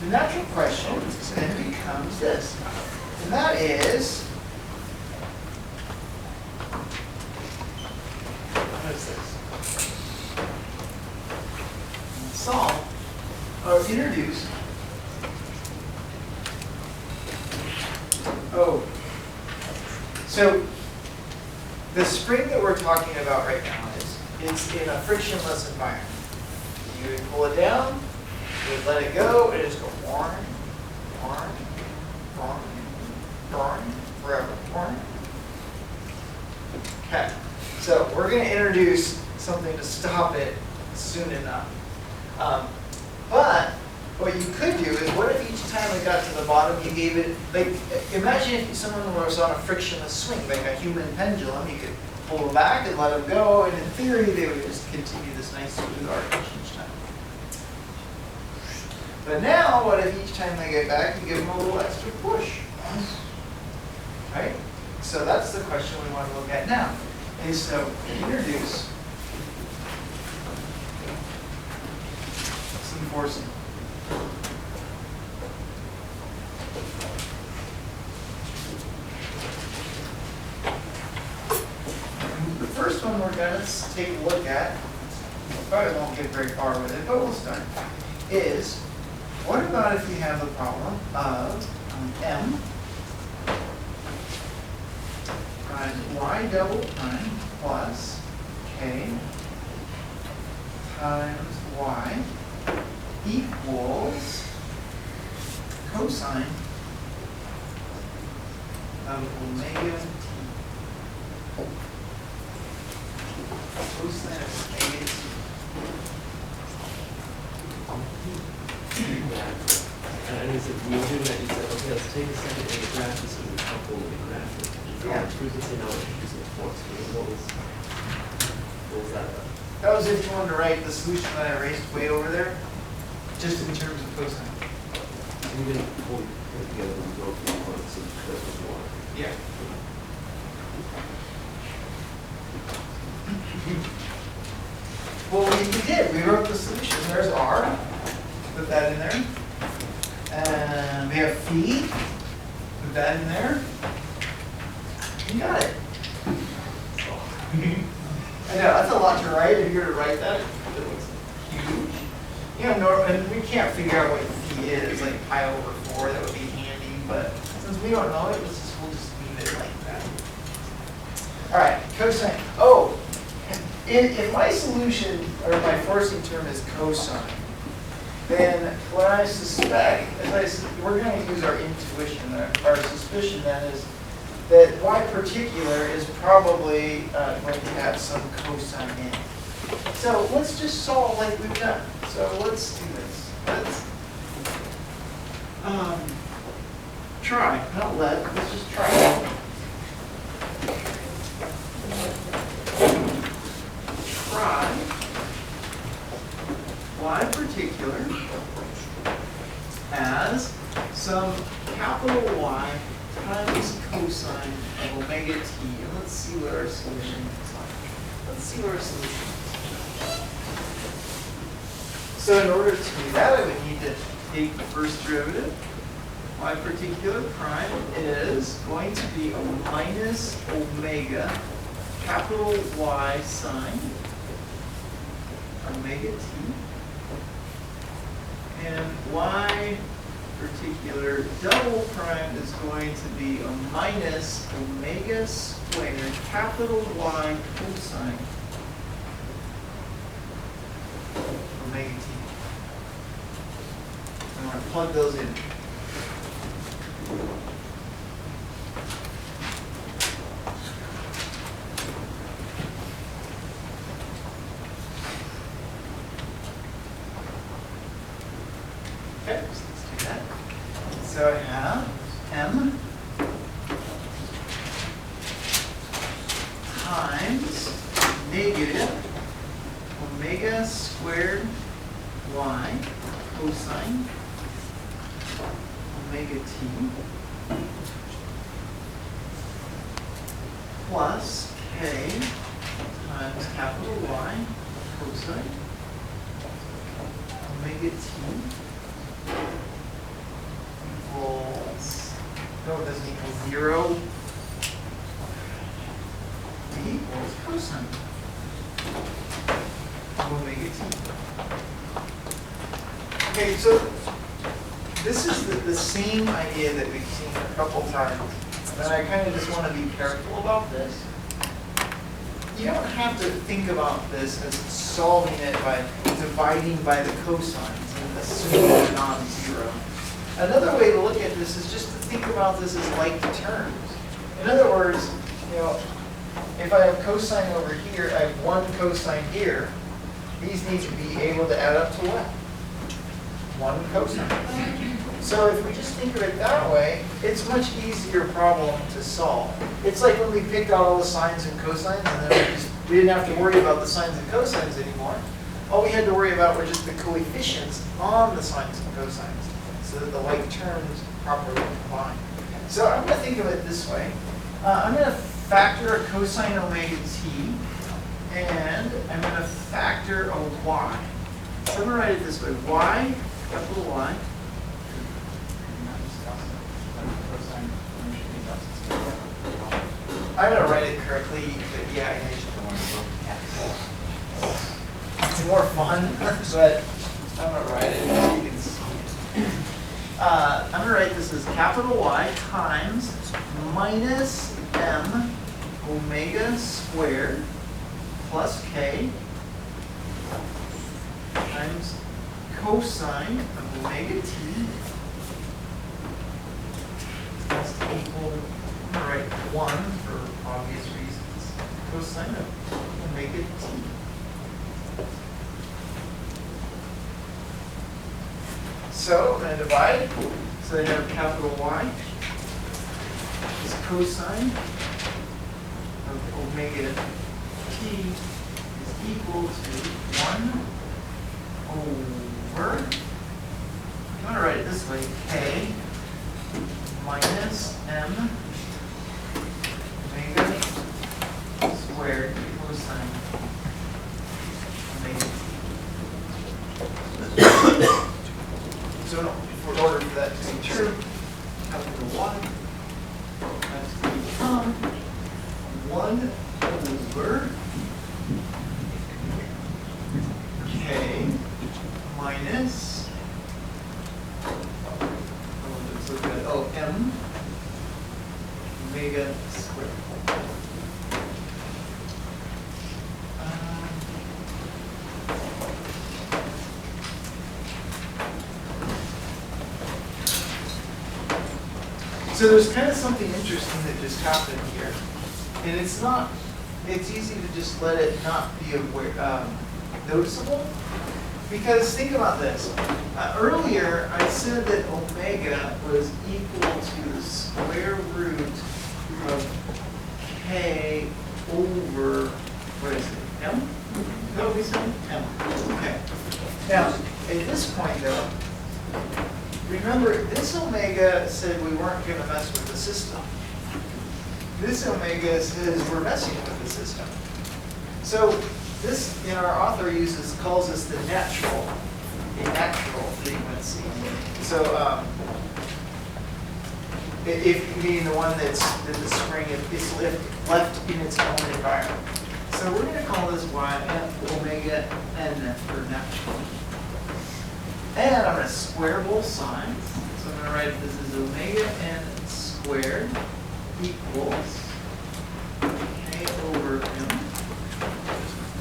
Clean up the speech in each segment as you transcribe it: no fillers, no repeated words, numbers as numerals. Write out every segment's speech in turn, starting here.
the natural question then becomes this, and that is, what is this? Solve or introduce. Oh, so the spring that we're talking about right now it's in a frictionless environment. You would pull it down, you would let it go, and just go warm, warm, warm, warm, forever, warm. Okay, so we're going to introduce something to stop it soon enough. But what you could do is, what if each time it got to the bottom, you gave it, like, imagine if someone was on a frictionless swing, like a human pendulum, you could pull them back and let them go, and in theory, they would just continue this nice smooth arc each time. But now, what if each time they get back, you give them a little extra push? Right? So that's the question we want to look at now. Is so introduce some forcing. The first one we're going to take a look at, probably won't get very far with it, but we'll start, is what about if you have the problem of m times y double prime plus k times y equals cosine of omega t. Cosine of omega t. And he said, we were doing that, he said, okay, let's take a second and graph this and couple with the graph. Yeah. Previously, now introducing force. What was that about? That was if you wanted to write the solution that I erased way over there, just in terms of cosine. We didn't pull it together and go through the parts and this was one. Yeah. Well, we did. We wrote the solution. There's R. Put that in there. And we have phi. Put that in there. You got it. I know, that's a lot to write. If you were to write that, it looks huge. You know, and we can't figure out what phi is, like pi over 4. That would be handy. But since we don't know it, we'll just leave it like that. All right, cosine. Oh, if my solution, or my forcing term is cosine, then what I suspect, we're going to use our intuition, our suspicion then is that y particular is probably going to have some cosine in it. So let's just solve like we've done. So let's do this. Let's try, not let's just try. Try y particular as some capital Y times cosine of omega t. And let's see what our solution is like. Let's see what our solution is. So in order to do that, I would need to take the first derivative. Y particular prime is going to be a minus omega capital Y sine omega t. And y particular double prime is going to be a minus omega squared capital Y cosine omega t. I'm going to plug those in. Okay, so let's do that. So I have m times negative omega squared y cosine omega t plus k times capital Y cosine omega t no, it doesn't equal 0. V equals cosine of omega t. Okay, so this is the same idea that we've seen a couple times, and I kind of just want to be careful about this. You don't have to think about this as solving it by dividing by the cosines and assuming they're non-zero. Another way to look at this is just to think about this as like terms. In other words, if I have cosine over here, I have one cosine here. These need to be able to add up to what? One cosine. So if we just think of it that way, it's a much easier problem to solve. It's like when we picked out all the sines and cosines, and then we didn't have to worry about the sines and cosines anymore. All we had to worry about were just the coefficients on the sines and cosines, so that the like terms properly combine. So I'm going to think of it this way. I'm going to factor a cosine omega t, and I'm going to factor a y. So I'm going to write it this way. Y, capital Y. I'm going to write it correctly, but yeah, I should. It's more fun, but I'm going to write it so you can see it. I'm going to write this as capital Y times minus m omega squared plus k times cosine of omega t has to equal, I'm going to write 1 for obvious reasons, cosine of omega t. So I'm going to divide. So I have capital Y is cosine of omega t is equal to 1 over, I'm going to write it this way, k minus m omega squared cosine omega t. So in order for that to be true, capital Y has to become 1 over k minus, let's look at, m omega squared. So there's kind of something interesting that just happened here. And it's easy to just let it not be noticeable. Because think about this. Earlier, I said that omega was equal to the square root of k over, what is it, m? Is that what we said? M. Okay. Now, at this point, though, remember, this omega said we weren't going to mess with the system. This omega says we're messing with the system. So this, our author calls this the natural frequency. So if meaning the one that the spring is left in its own environment. So we're going to call this omega n for natural. And I'm going to square both sides. So I'm going to write this as omega n squared equals k over m.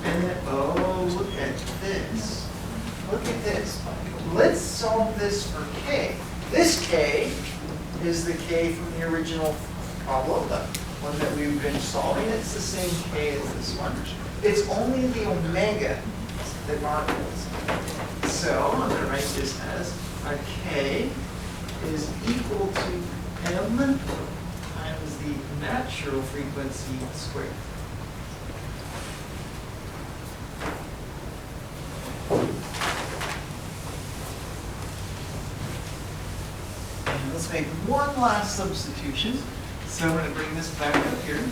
And then, oh, look at this. Look at this. Let's solve this for k. This k is the k from the original problem, the one that we've been solving. It's the same k as this one. It's only the omega that modulates. So I'm going to write this as a k is equal to m times the natural frequency squared. And let's make one last substitution. So I'm going to bring this back up here.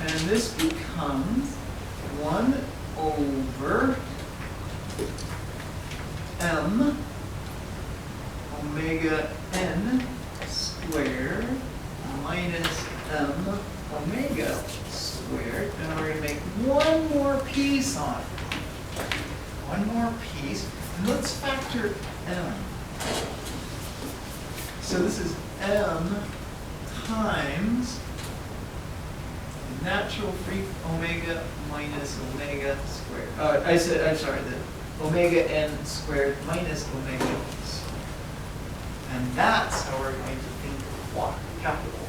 And this becomes 1 over m omega n factor m. So this is m times natural freak omega minus omega squared. I'm sorry, the omega n squared minus omega s. And that's how we're going to think of y, capital Y.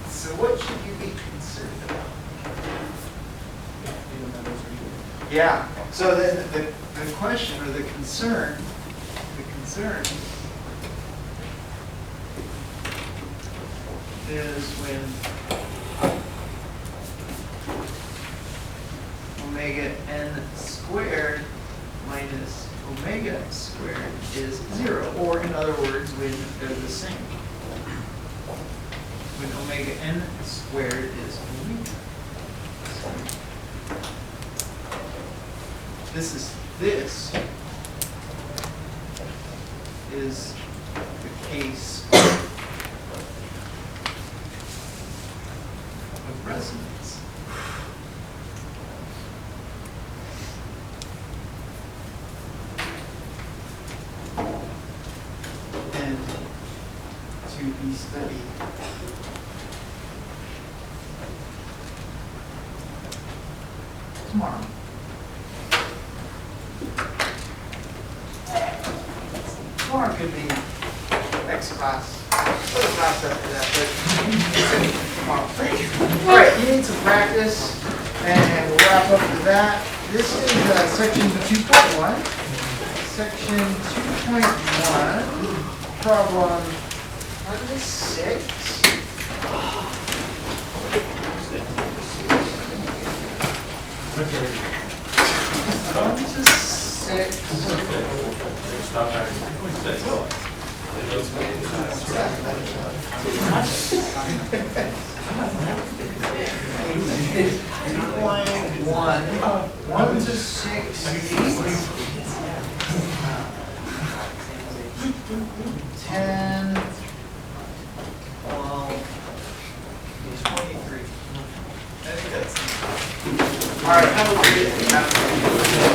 So what should you be concerned about? Yeah, so the question or the concern is when omega n squared minus omega squared is 0, or in other words, when they're the same. When omega n squared is omega. This is the case of resonance. And to be studied tomorrow. Tomorrow could be next class. What a class after that, but tomorrow. All right, you need some practice, and we'll wrap up with that. This is section 2.1. Section 2.1, problem 6. One to 6. Stop that. 1 to 6. 10, 12, 23. I think that's. All right, have a good afternoon.